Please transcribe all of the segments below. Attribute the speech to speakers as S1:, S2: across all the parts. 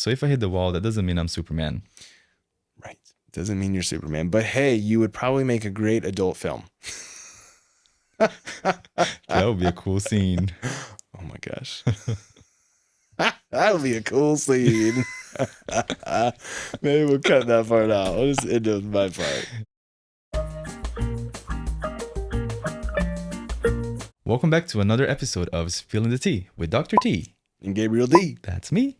S1: So if I hit the wall, that doesn't mean I'm Superman.
S2: Right. Doesn't mean you're Superman. But hey, you would probably make a great adult film.
S1: That would be a cool scene.
S2: Oh my gosh. That would be a cool scene. Maybe we'll cut that part out. I'll just end with my part.
S1: Welcome back to another episode of Spilling the Tea with Dr. T.
S2: And Gabriel D.
S1: That's me.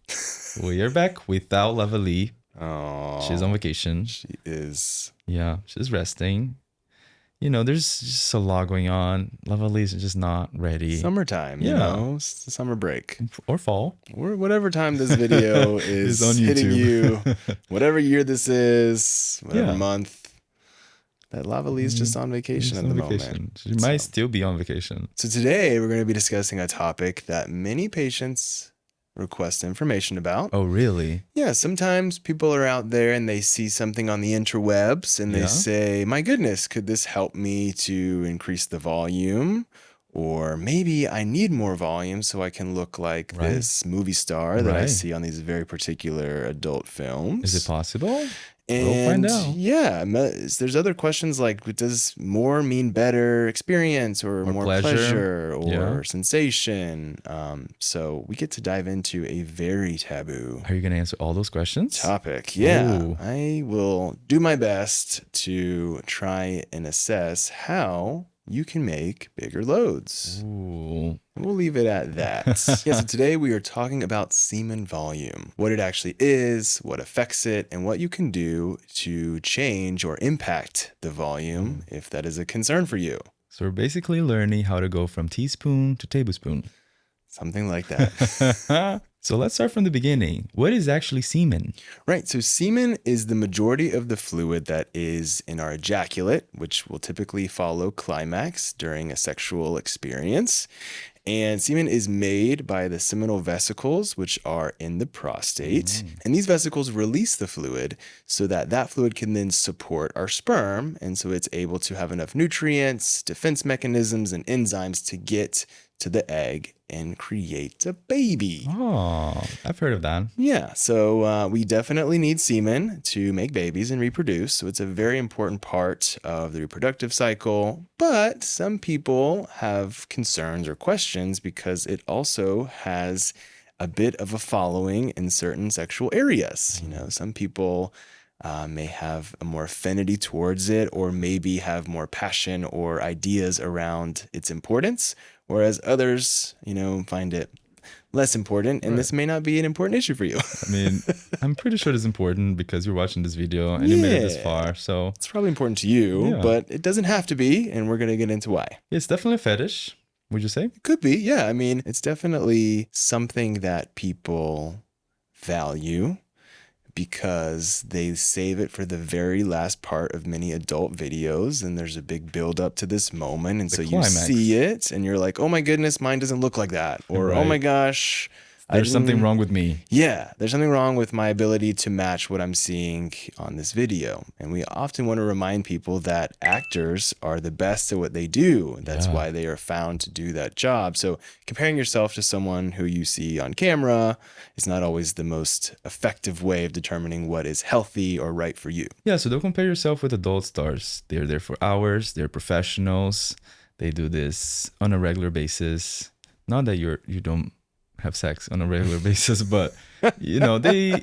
S1: We are back without Lavali.
S2: Oh,
S1: She's on vacation.
S2: she is.
S1: Yeah, she's resting. You know, there's just a lot going on. Lavali's just not ready.
S2: Summertime, you know, it's the summer break.
S1: Or fall.
S2: Or whatever time this video is
S1: on
S2: hitting you,
S1: YouTube.
S2: whatever year this is, whatever
S1: Yeah.
S2: month. That Lavali's just on vacation
S1: She's
S2: at the
S1: on vacation.
S2: moment.
S1: She might still be on vacation.
S2: So today we're going to be discussing a topic that many patients request information about.
S1: Oh, really?
S2: Yeah, sometimes people are out there and they see something on the interwebs and they
S1: Yeah.
S2: say, my goodness, could this help me to increase the volume? Or maybe I need more volume so I can look like
S1: Right.
S2: this movie star that I
S1: Right.
S2: see on these very particular adult films.
S1: Is it possible?
S2: And
S1: We'll find out.
S2: yeah, there's other questions like, does more mean better experience or more pleasure or
S1: Yeah.
S2: sensation? So we get to dive into a very taboo
S1: Are you going to answer all those questions?
S2: topic. Yeah,
S1: Ooh.
S2: I will do my best to try and assess how you can make bigger loads.
S1: Ooh.
S2: We'll leave it at that. Yeah, so today we are talking about semen volume, what it actually is, what affects it, and what you can do to change or impact the volume if that is a concern for you.
S1: So we're basically learning how to go from teaspoon to tablespoon.
S2: Something like that.
S1: So let's start from the beginning. What is actually semen?
S2: Right, so semen is the majority of the fluid that is in our ejaculate, which will typically follow climax during a sexual experience. And semen is made by the seminal vesicles, which are in the prostate. And these vesicles release the fluid so that that fluid can then support our sperm. And so it's able to have enough nutrients, defense mechanisms, and enzymes to get to the egg and create a baby.
S1: Oh, I've heard of that.
S2: Yeah, so we definitely need semen to make babies and reproduce. So it's a very important part of the reproductive cycle. But some people have concerns or questions because it also has a bit of a following in certain sexual areas. You know, some people may have a more affinity towards it or maybe have more passion or ideas around its importance, whereas others, you know, find it less important, and this may not be an important issue for you.
S1: I mean, I'm pretty sure it's important because you're watching this video and you made it this far. So
S2: It's probably important to you,
S1: Yeah.
S2: but it doesn't have to be, and we're going to get into why.
S1: it's definitely a fetish, would you say?
S2: It could be, yeah. I mean, it's definitely something that people value because they save it for the very last part of many adult videos, and there's a big build up to this moment, and
S1: The
S2: so
S1: climax.
S2: you see it and you're like, oh my goodness, mine doesn't look like that, or oh
S1: Right.
S2: my gosh,
S1: There's something
S2: didn't-
S1: wrong with me.
S2: Yeah, there's something wrong with my ability to match what I'm seeing on this video. And we often want to remind people that actors are the best at what they do. That's
S1: Yeah.
S2: why they are found to do that job. So comparing yourself to someone who you see on camera is not always the most effective way of determining what is healthy or right for you.
S1: Yeah, so don't compare yourself with adult stars. They're there for hours. They're professionals. They do this on a regular basis. Not that you don't have sex on a regular basis, but you know, they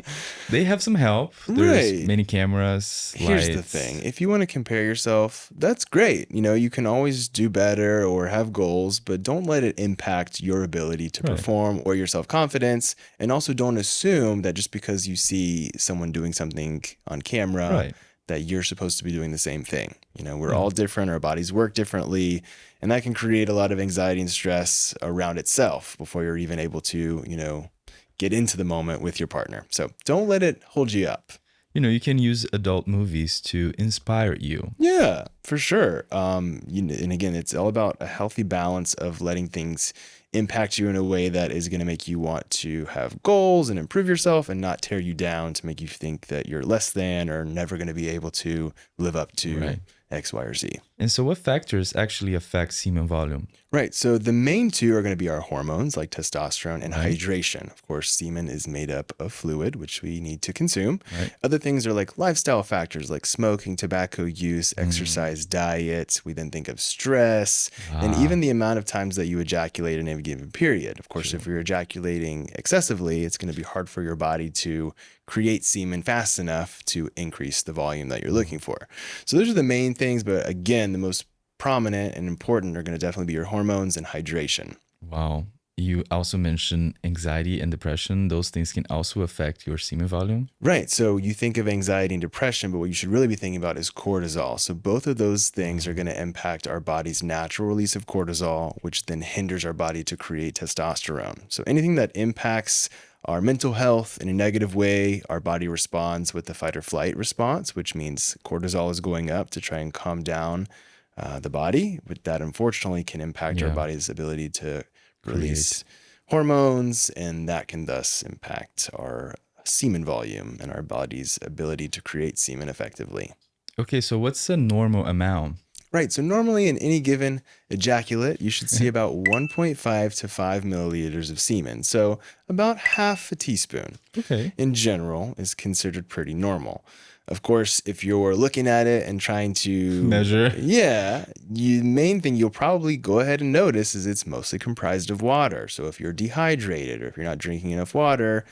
S1: have some help. There's
S2: Right.
S1: many cameras.
S2: Here's the
S1: lights.
S2: thing. If you want to compare yourself, that's great. You know, you can always do better or have goals, but don't let it impact your ability to
S1: Right.
S2: perform or your self-confidence. And also don't assume that just because you see someone doing something on camera,
S1: Right.
S2: that you're supposed to be doing the same thing. You know, we're all different. Our bodies work differently. And that can create a lot of anxiety and stress around itself before you're even able to, you know, get into the moment with your partner. So don't let it hold you up.
S1: You know, you can use adult movies to inspire you.
S2: Yeah, for sure. And again, it's all about a healthy balance of letting things impact you in a way that is going to make you want to have goals and improve yourself and not tear you down to make you think that you're less than or never going to be able to live up to
S1: Right.
S2: X, Y, or Z.
S1: And so what factors actually affect semen volume?
S2: Right. So the main two are going to be our hormones like testosterone and
S1: Right.
S2: hydration. Of course, semen is made up of fluid, which we need to consume.
S1: Right.
S2: Other things are like lifestyle factors like smoking, tobacco use,
S1: Mm.
S2: exercise, diet. We then think of stress and
S1: Ah,
S2: even the amount of times that you ejaculate in a given period. Of course,
S1: true.
S2: if you're ejaculating excessively, it's going to be hard for your body to create semen fast enough to increase the volume that you're looking for. So those are the main things. But again, the most prominent and important are going to definitely be your hormones and hydration.
S1: Wow. You also mentioned anxiety and depression. Those things can also affect your semen volume.
S2: Right. So you think of anxiety and depression, but what you should really be thinking about is cortisol. So both of those things are going to impact our body's natural release of cortisol, which then hinders our body to create testosterone. So anything that impacts our mental health in a negative way, our body responds with the fight or flight response, which means cortisol is going up to try and calm down the body, but that unfortunately can impact our
S1: Yeah.
S2: body's ability to
S1: Create.
S2: release hormones, and that can thus impact our semen volume and our body's ability to create semen effectively.
S1: Okay, so what's the normal amount?
S2: Right, so normally in any given ejaculate, you should see about 1.5 to 5 milliliters of semen. So about half a teaspoon
S1: Okay.
S2: in general is considered pretty normal. Of course, if you're looking at it and trying to
S1: Measure.
S2: main thing you'll probably go ahead and notice is it's mostly comprised of water. So if you're dehydrated or if you're not drinking enough water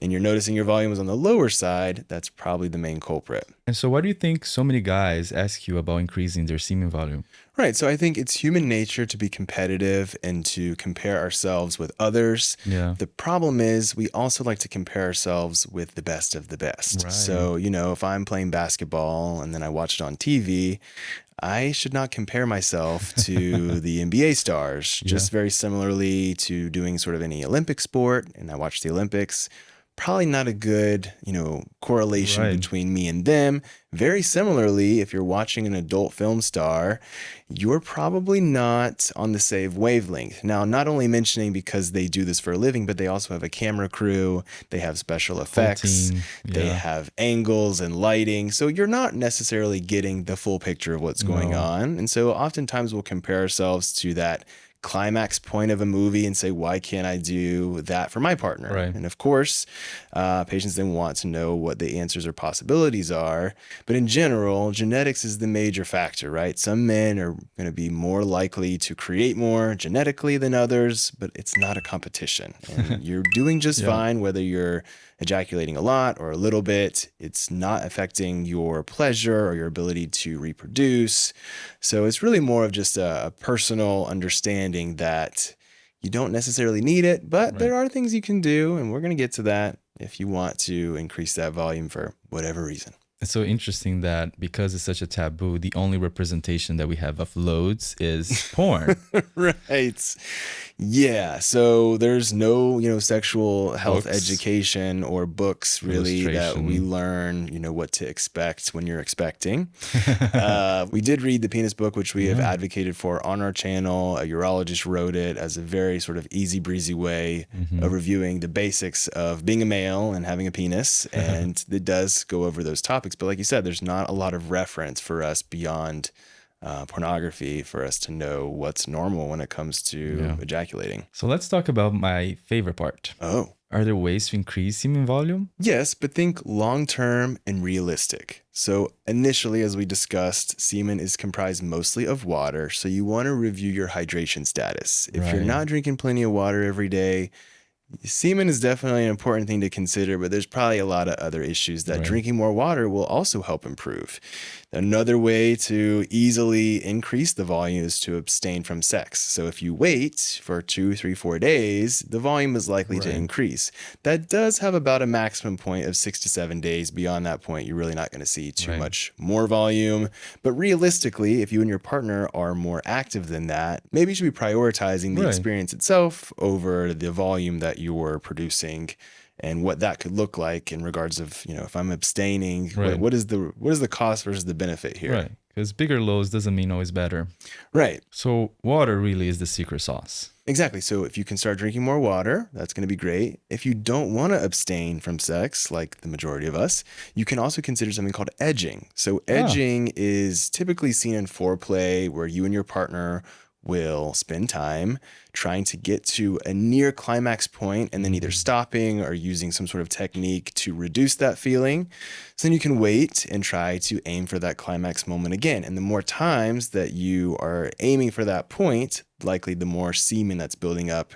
S2: and you're noticing your volume is on the lower side, that's probably the main culprit.
S1: And so why do you think so many guys ask you about increasing their semen volume?
S2: Right. So I think it's human nature to be competitive and to compare ourselves with others.
S1: Yeah.
S2: The problem is we also like to compare ourselves with the best of the best.
S1: Right.
S2: So, if I'm playing basketball and then I watch it on TV, I should not compare myself to the NBA stars.
S1: Yeah.
S2: Just very similarly to doing sort of any Olympic sport, and I watch the Olympics. Probably not a good, correlation
S1: Right.
S2: between me and them. Very similarly, if you're watching an adult film star, you're probably not on the same wavelength. Now, not only mentioning because they do this for a living, but they also have a camera crew, they have special effects,
S1: team,
S2: they
S1: yeah.
S2: have angles and lighting. So you're not necessarily getting the full picture of what's going
S1: No.
S2: on. And so oftentimes we'll compare ourselves to that climax point of a movie and say, why can't I do that for my partner?
S1: Right.
S2: And of course, patients then want to know what the answers or possibilities are. But in general, genetics is the major factor, right? Some men are going to be more likely to create more genetically than others, but it's not a competition. And you're doing just
S1: Yeah.
S2: fine whether you're ejaculating a lot or a little bit. It's not affecting your pleasure or your ability to reproduce. So it's really more of just a personal understanding that you don't necessarily need it, but
S1: Right.
S2: there are things you can do, and we're going to get to that if you want to increase that volume for whatever reason.
S1: It's so interesting that because it's such a taboo, the only representation that we have of loads is porn.
S2: Right. Yeah. So there's no, sexual health
S1: Books.
S2: education or books really that we
S1: Illustration.
S2: learn, what to expect when you're expecting. We did read the penis book, which we have
S1: Yeah.
S2: advocated for on our channel. A urologist wrote it as a very sort of easy breezy way of reviewing the basics of being a male and having a penis. And it does go over those topics. But like you said, there's not a lot of reference for us beyond pornography for us to know what's normal when it comes to
S1: Yeah.
S2: ejaculating.
S1: So let's talk about my favorite part.
S2: Oh,
S1: Are there ways to increase semen volume?
S2: yes, but think long-term and realistic. So initially, as we discussed, semen is comprised mostly of water. So you want to review your hydration status. If you're
S1: Right.
S2: not drinking plenty of water every day, semen is definitely an important thing to consider, but there's probably a lot of other issues that
S1: Right.
S2: drinking more water will also help improve. Another way to easily increase the volume is to abstain from sex. So if you wait for 2, 3, 4 days, the volume is likely to
S1: Right.
S2: increase. That does have about a maximum point of 6 to 7 days. Beyond that point, you're really not going to see too
S1: Right.
S2: much more volume. But realistically, if you and your partner are more active than that, maybe you should be prioritizing the
S1: Right.
S2: experience itself over the volume that you're producing and what that could look like in regards of, if I'm abstaining,
S1: Right.
S2: what is the cost versus the benefit here?
S1: Right. Because bigger loads doesn't mean always better.
S2: Right.
S1: So water really is the secret sauce.
S2: Exactly. So if you can start drinking more water, that's going to be great. If you don't want to abstain from sex, like the majority of us, you can also consider something called edging. So edging is typically seen in foreplay where you and your partner will spend time trying to get to a near climax point and then either stopping or using some sort of technique to reduce that feeling. So then you can wait and try to aim for that climax moment again. And the more times that you are aiming for that point, likely the more semen that's building up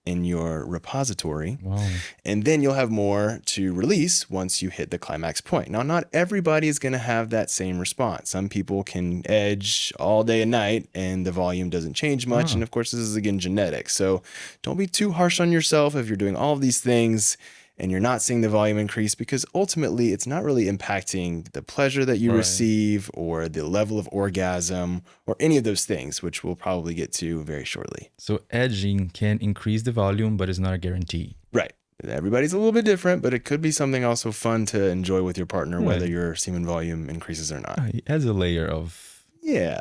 S2: in your repository.
S1: Wow.
S2: And then you'll have more to release once you hit the climax point. Now, not everybody is going to have that same response. Some people can edge all day and night and the volume doesn't change much. And of course, this is again genetic. So don't be too harsh on yourself if you're doing all of these things and you're not seeing the volume increase, because ultimately it's not really impacting the pleasure that you receive or the level of orgasm or any of those things, which we'll probably get to very shortly.
S1: So edging can increase the volume, but it's not a guarantee.
S2: Right. Everybody's a little bit different, but it could be something also fun to enjoy with your partner, whether your semen volume increases or not.
S1: It adds a layer of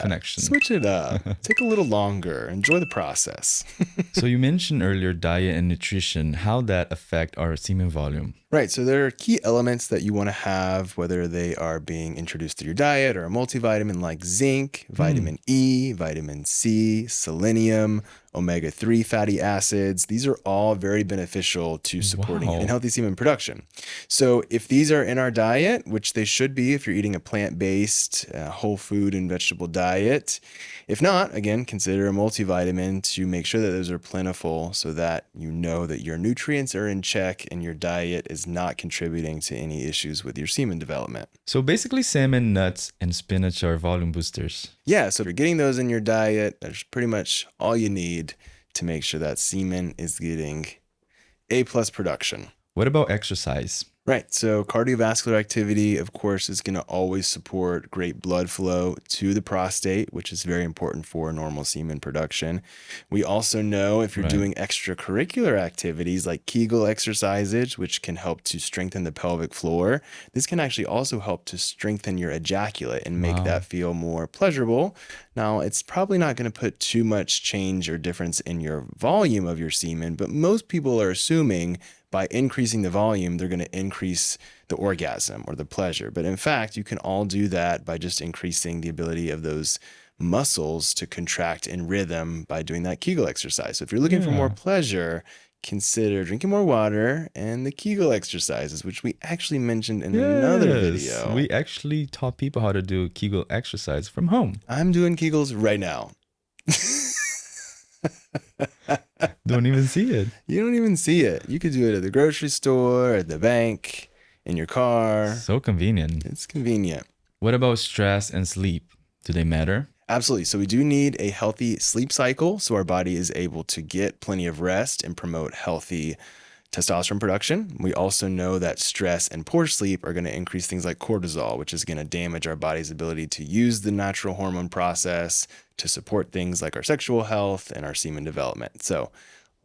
S1: connection.
S2: Switch it up. Take a little longer. Enjoy the process.
S1: So you mentioned earlier diet and nutrition. How that affect our semen volume?
S2: Right. So there are key elements that you want to have, whether they are being introduced to your diet or a multivitamin like zinc, vitamin E, vitamin C, selenium, omega-3 fatty acids. These are all very beneficial to supporting and healthy semen production. So if these are in our diet, which they should be if you're eating a plant-based, whole food and vegetable diet, if not, again, consider a multivitamin to make sure that those are plentiful so that you know that your nutrients are in check and your diet is not contributing to any issues with your semen development.
S1: So basically salmon, nuts, and spinach are volume boosters.
S2: Yeah, so if you're getting those in your diet, that's pretty much all you need to make sure that semen is getting A+ production.
S1: What about exercise?
S2: Right. So cardiovascular activity, of course, is going to always support great blood flow to the prostate, which is very important for normal semen production. We also know if you're doing extracurricular activities like Kegel exercises, which can help to strengthen the pelvic floor, this can actually also help to strengthen your ejaculate and make that feel more pleasurable. Now, it's probably not going to put too much change or difference in your volume of your semen, but most people are assuming by increasing the volume, they're going to increase the orgasm or the pleasure. But in fact, you can all do that by just increasing the ability of those muscles to contract in rhythm by doing that Kegel exercise. So if you're looking for more pleasure, consider drinking more water and the Kegel exercises, which we actually mentioned in another video.
S1: We actually taught people how to do Kegel exercise from home.
S2: I'm doing Kegels right now.
S1: Don't even see it.
S2: You don't even see it. You could do it at the grocery store, at the bank, in your car.
S1: So convenient.
S2: It's convenient.
S1: What about stress and sleep? Do they matter?
S2: Absolutely. So we do need a healthy sleep cycle so our body is able to get plenty of rest and promote healthy testosterone production. We also know that stress and poor sleep are going to increase things like cortisol, which is going to damage our body's ability to use the natural hormone process to support things like our sexual health and our semen development. So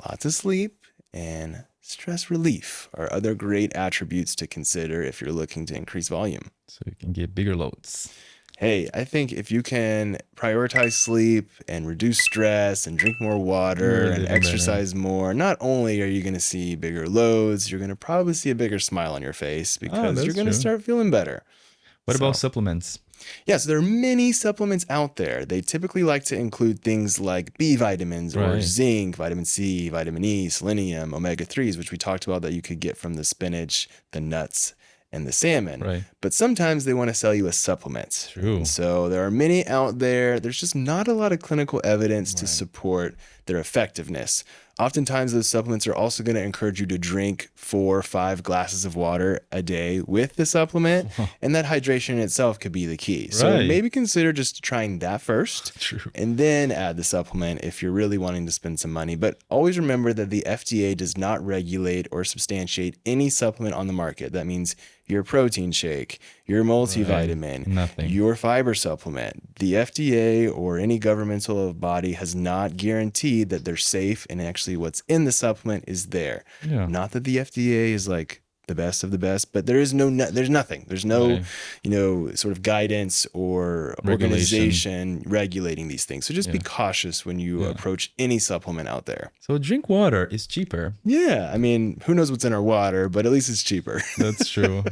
S2: lots of sleep and stress relief are other great attributes to consider if you're looking to increase volume.
S1: So you can get bigger loads.
S2: Hey, I think if you can prioritize sleep and reduce stress and drink more water and exercise more, not only are you going to see bigger loads, you're going to probably see a bigger smile on your face because you're going to start feeling better.
S1: What about supplements?
S2: Yeah, so there are many supplements out there. They typically like to include things like B vitamins or zinc, vitamin C, vitamin E, selenium, omega-3s, which we talked about that you could get from the spinach, the nuts, and the salmon. But sometimes they want to sell you a supplement.
S1: True.
S2: So there are many out there. There's just not a lot of clinical evidence to support their effectiveness. Oftentimes those supplements are also going to encourage you to drink 4 or 5 glasses of water a day with the supplement. And that hydration in itself could be the key. So maybe consider just trying that first and then add the supplement if you're really wanting to spend some money. But always remember that the FDA does not regulate or substantiate any supplement on the market. That means your protein shake, your multivitamin, your fiber supplement. The FDA or any governmental body has not guaranteed that they're safe and actually what's in the supplement is there. Not that the FDA is like the best of the best, but there's nothing. There's no,
S1: Right.
S2: sort of guidance or
S1: Regulation.
S2: organization regulating these things. So just be
S1: Yeah.
S2: cautious when you
S1: Yeah.
S2: approach any supplement out there.
S1: So drink water is cheaper.
S2: Yeah, I mean, who knows what's in our water, but at least it's cheaper.
S1: That's true.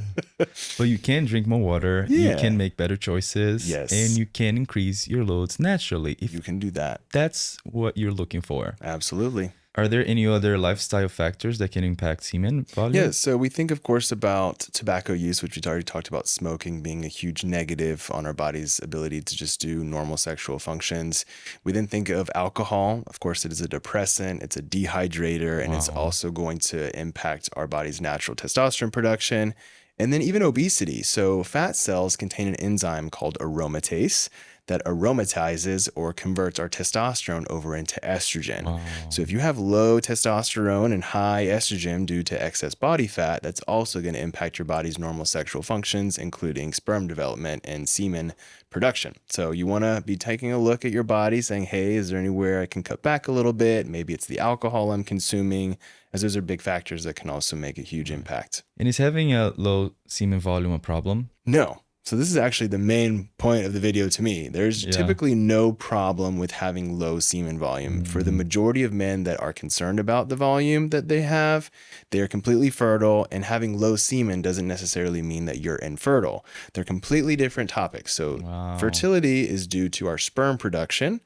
S1: But you can drink more water, you
S2: Yeah.
S1: can make better choices, and
S2: Yes,
S1: you can increase your loads naturally if
S2: you can do that.
S1: that's what you're looking for.
S2: Absolutely.
S1: Are there any other lifestyle factors that can impact semen volume?
S2: Yeah, so we think, of course, about tobacco use, which we already talked about smoking being a huge negative on our body's ability to just do normal sexual functions. We then think of alcohol. Of course, it is a depressant, it's a dehydrator, and it's
S1: Wow.
S2: also going to impact our body's natural testosterone production. And then even obesity. So fat cells contain an enzyme called aromatase that aromatizes or converts our testosterone over into estrogen.
S1: Wow.
S2: So if you have low testosterone and high estrogen due to excess body fat, that's also going to impact your body's normal sexual functions, including sperm development and semen production. So you want to be taking a look at your body saying, hey, is there anywhere I can cut back a little bit? Maybe it's the alcohol I'm consuming, as those are big factors that can also make a huge
S1: Right.
S2: impact.
S1: And is having a low semen volume a problem?
S2: No. So this is actually the main point of the video to me. There's
S1: Yeah.
S2: typically no problem with having low semen volume. For the
S1: Mm,
S2: majority of men that are concerned about the volume that they have, they are completely fertile, and having low semen doesn't necessarily mean that you're infertile. They're completely different topics. So
S1: wow.
S2: fertility is due to our sperm production,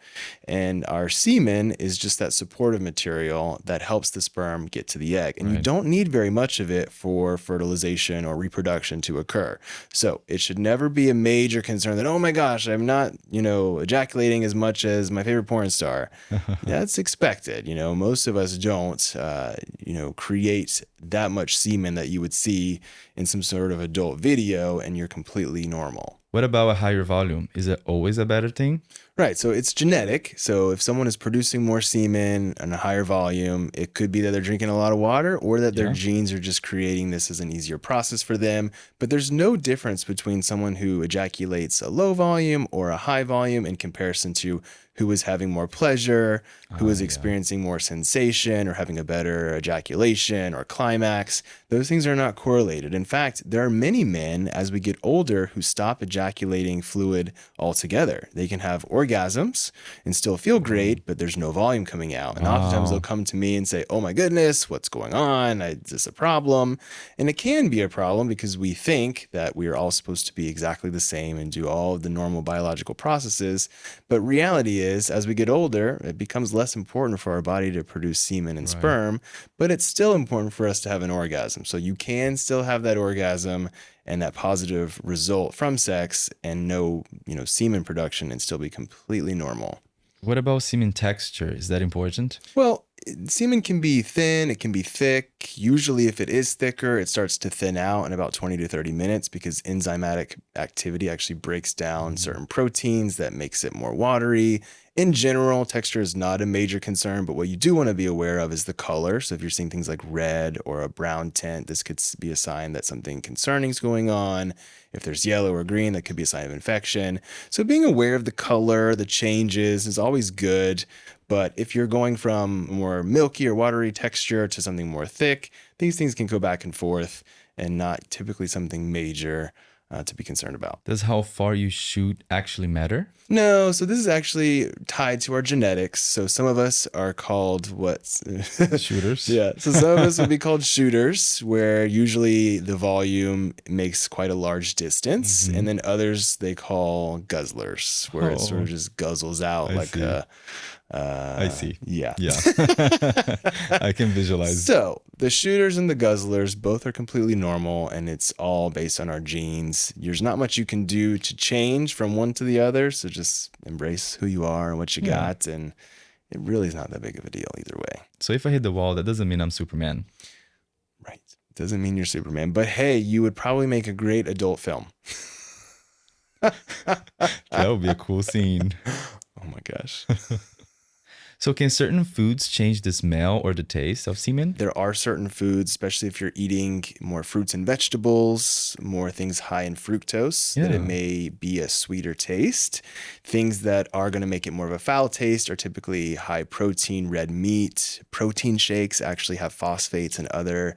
S2: and our semen is just that supportive material that helps the sperm get to the egg. And you
S1: Right.
S2: don't need very much of it for fertilization or reproduction to occur. So it should never be a major concern that, oh my gosh, I'm not, ejaculating as much as my favorite porn star. That's expected. Most of us don't, create that much semen that you would see in some sort of adult video, and you're completely normal.
S1: What about a higher volume? Is it always a better thing?
S2: Right. So it's genetic. So if someone is producing more semen and a higher volume, it could be that they're drinking a lot of water or that their
S1: Yeah.
S2: genes are just creating this as an easier process for them. But there's no difference between someone who ejaculates a low volume or a high volume in comparison to who is having more pleasure, who is
S1: Yeah.
S2: experiencing more sensation or having a better ejaculation or climax. Those things are not correlated. In fact, there are many men as we get older who stop ejaculating fluid altogether. They can have orgasms and still feel great, but there's no volume coming out. And oftentimes they'll
S1: Wow.
S2: come to me and say, oh my goodness, what's going on? Is this a problem? And it can be a problem because we think that we are all supposed to be exactly the same and do all of the normal biological processes. But reality is, as we get older, it becomes less important for our body to produce semen and
S1: Right.
S2: sperm, but it's still important for us to have an orgasm. So you can still have that orgasm and that positive result from sex and no, semen production and still be completely normal.
S1: What about semen texture? Is that important?
S2: Well, semen can be thin, it can be thick. Usually, if it is thicker, it starts to thin out in about 20 to 30 minutes because enzymatic activity actually breaks down
S1: Mm,
S2: certain proteins that makes it more watery. In general, texture is not a major concern, but what you do want to be aware of is the color. So if you're seeing things like red or a brown tint, this could be a sign that something concerning is going on. If there's yellow or green, that could be a sign of infection. So being aware of the color, the changes is always good. But if you're going from more milky or watery texture to something more thick, these things can go back and forth and not typically something major to be concerned about.
S1: Does how far you shoot actually matter?
S2: No, so this is actually tied to our genetics. So some of us are called what's
S1: Shooters.
S2: yeah. So some of us would be called shooters, where usually the volume makes quite a large distance,
S1: Hmm.
S2: and then others they call guzzlers, where it sort
S1: Oh,
S2: of just guzzles out
S1: I
S2: like
S1: see.
S2: a
S1: I see.
S2: yeah.
S1: Yeah. I can visualize.
S2: So the shooters and the guzzlers both are completely normal, and it's all based on our genes. There's not much you can do to change from one to the other, so just embrace who you are and what you
S1: Yeah.
S2: got, and it really is not that big of a deal either way.
S1: So if I hit the wall, that doesn't mean I'm Superman.
S2: Right. Doesn't mean you're Superman, but hey, you would probably make a great adult film.
S1: That would be a cool scene.
S2: Oh my gosh.
S1: So can certain foods change the smell or the taste of semen?
S2: There are certain foods, especially if you're eating more fruits and vegetables, more things high in fructose, that it
S1: Yeah.
S2: may be a sweeter taste. Things that are going to make it more of a foul taste are typically high protein red meat. Protein shakes actually have phosphates and other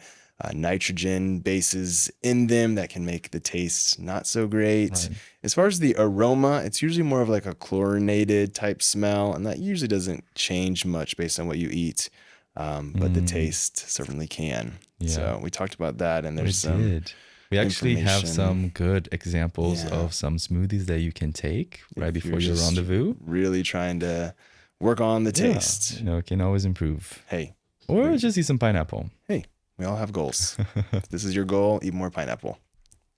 S2: nitrogen bases in them that can make the taste not so great.
S1: Right.
S2: As far as the aroma, it's usually more of like a chlorinated type smell, and that usually doesn't change much based on what you eat. But the taste certainly can.
S1: Yeah.
S2: So we talked about that, and
S1: We
S2: there's some
S1: did. We actually have
S2: information.
S1: some good examples
S2: Yeah.
S1: of some smoothies that you can take right
S2: if
S1: before
S2: you're
S1: your
S2: just
S1: rendezvous.
S2: really trying to work on the
S1: Yeah,
S2: taste.
S1: you know, it can always improve.
S2: Hey,
S1: Or just eat some pineapple.
S2: we all have goals. If this is your goal, eat more pineapple.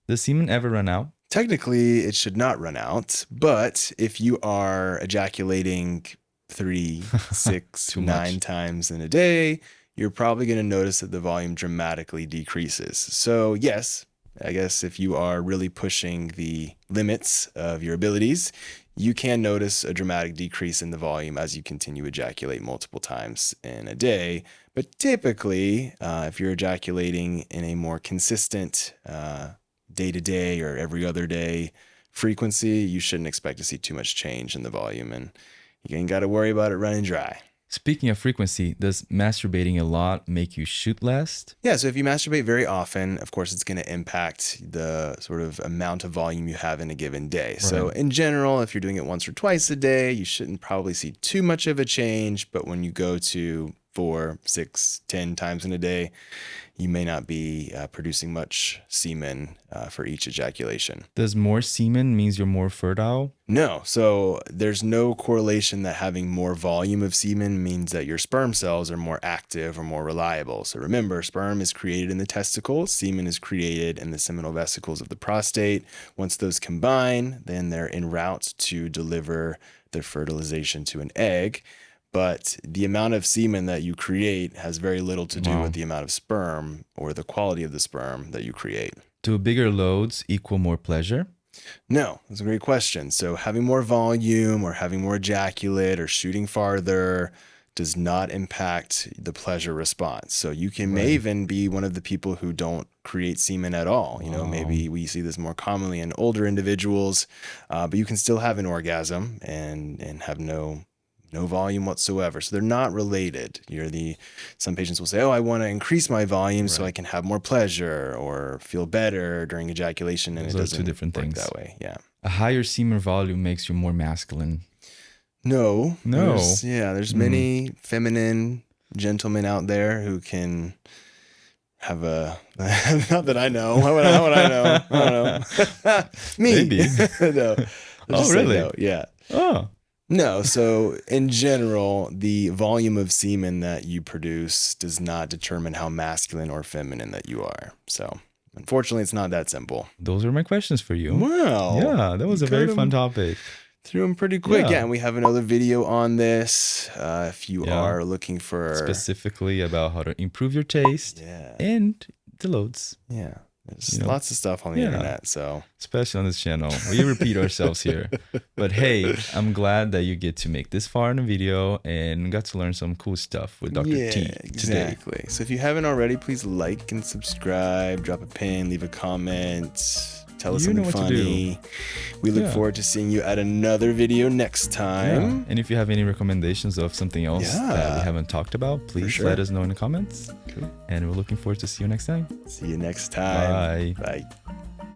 S1: Does semen ever run out?
S2: Technically, it should not run out, but if you are ejaculating 3, 6,
S1: Too
S2: 9
S1: much.
S2: times in a day, you're probably going to notice that the volume dramatically decreases. So yes, I guess if you are really pushing the limits of your abilities, you can notice a dramatic decrease in the volume as you continue to ejaculate multiple times in a day. But typically, if you're ejaculating in a more consistent day-to-day or every other day frequency, you shouldn't expect to see too much change in the volume, and you ain't got to worry about it running dry.
S1: Speaking of frequency, does masturbating a lot make you shoot less?
S2: Yeah, so if you masturbate very often, of course, it's going to impact the sort of amount of volume you have in a given day. So in general, if you're doing it once or twice a day, you shouldn't probably see too much of a change. But when you go to 4, 6, 10 times in a day, you may not be producing much semen for each ejaculation.
S1: Does more semen means you're more fertile?
S2: No. So there's no correlation that having more volume of semen means that your sperm cells are more active or more reliable. So remember, sperm is created in the testicles, semen is created in the seminal vesicles of the prostate. Once those combine, then they're en route to deliver their fertilization to an egg. But the amount of semen that you create has very little to do with the amount of sperm or the quality of the sperm that you create.
S1: Do bigger loads equal more pleasure?
S2: No, that's a great question. So having more volume or having more ejaculate or shooting farther does not impact the pleasure response. So you may even be one of the people who don't create semen at all. You know, maybe we see this more commonly in older individuals, but you can still have an orgasm and have no volume whatsoever. So they're not related. Some patients will say, oh, I want to increase my volume so I can have more pleasure or feel better during ejaculation. And
S1: Those
S2: it
S1: are
S2: doesn't
S1: two different
S2: work
S1: things.
S2: that way. Yeah.
S1: A higher semen volume makes you more masculine.
S2: No.
S1: No.
S2: There's many feminine gentlemen out there who can have a, not that I know. How would I know? I don't know. Me.
S1: Maybe.
S2: No.
S1: Oh, really?
S2: No. Yeah.
S1: Oh.
S2: No, so in general, the volume of semen that you produce does not determine how masculine or feminine that you are. So unfortunately, it's not that simple.
S1: Those are my questions for you.
S2: Wow.
S1: Yeah, that was a very fun topic.
S2: Through them pretty quick.
S1: Yeah.
S2: Yeah, and we have another video on this if you are looking for...
S1: Specifically about how to improve your taste and the loads.
S2: Yeah. There's lots of stuff on the internet, so...
S1: Especially on this channel. We repeat ourselves here. But hey, I'm glad that you get to make this far in the video and got to learn some cool stuff with Dr. T today.
S2: Exactly. So if you haven't already, please like and subscribe, drop a pin, leave a comment, tell us something funny. We look forward to seeing you at another video next time.
S1: Yeah. And if you have any recommendations of something else that we haven't talked about, please let us know in the comments.
S2: Cool.
S1: And we're looking forward to see you next time.
S2: See you next time.
S1: Bye.
S2: Bye.